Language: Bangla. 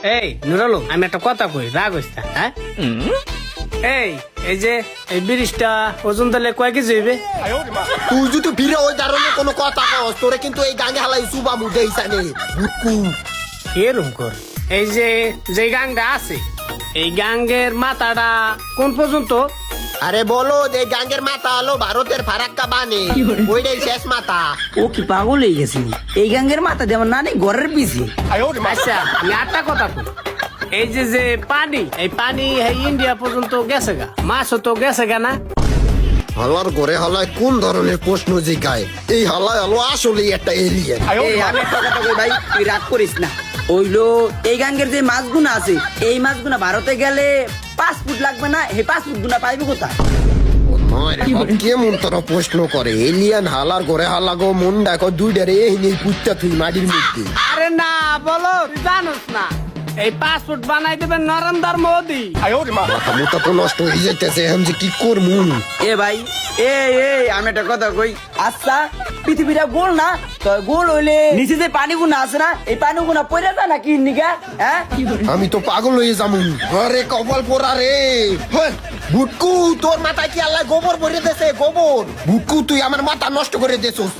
এই নুরালু, আমি একটা কথা কই, রাগ হইস না, হ্যাঁ? এই যে এই ব্রিজটা ওজন দিলে কয় কেজি হইবে? তুই যদি ফিরে ওই ধরনের কোনো কথা কস তোরে কিন্তু এই গাঙ্গে হালাই সুবা মুদে ইসানে বুকু। এরম কর, এই যে গাংটা আছে, এই গাঙ্গের মাথাটা কোন পর্যন্ত? আরে বলো এই গাঙ্গের মাথা হলো ভারতের ফারাক্কা বানে, ওইটাই শেষ মাথা। ও কি পাগল হয়ে গেছি? এই গাঙ্গের মাথা দেওয়ার না নেই ঘরের পিছিয়ে। আচ্ছা আমি আটটা কথা কই, এই যে পানি, এই পানি এই ইন্ডিয়া পর্যন্ত গেছে গা, মাছও তো গেছে গা না? হালার ঘরে হালায় কোন ধরনের প্রশ্ন জিগায়? এই হালায় হলো আসলে একটা এলিয়েন। এই আমি একটা কথা কই ভাই, তুই রাগ করিস না। ওইলো এই গাঙ্গের যে মাছগুনা আছে, এই মাছগুনা ভারতে গেলে 5 ফুট লাগবে না? এই 5 ফুট গুনা পাইবে কোথায়? কেমন তোরা প্রশ্ন করে? এলিয়ান হালার ঘরে হালা গো মন দেখো দুইটারে এই নেই পুত্তা তুই মাটির মধ্যে। আরে না বলো, তুই জানোস না এই পাসপোর্ট বানাই দেবেন নরেন্দ্র মোদি। মাথা মুথা তো নষ্ট হয়ে যেতেছে, এখন যে কি করবো? এ ভাই, এই আমি একটা কথা কই, আচ্ছা পৃথিবীটা গোল না? তো গোল হইলে নিচে যে পানিগুনা আছে না, এই পানিগুনা পড়ে যায় নাকি নিগা? হ্যাঁ, আমি তো পাগল হয়ে যাবো। আরে কপাল পোড়া রে। বুটকু তোর মাথায় কি আল্লাহ গোবর ভরে দেছে? গোবর বুটকু তুই আমার মাথা নষ্ট করে দেছিস।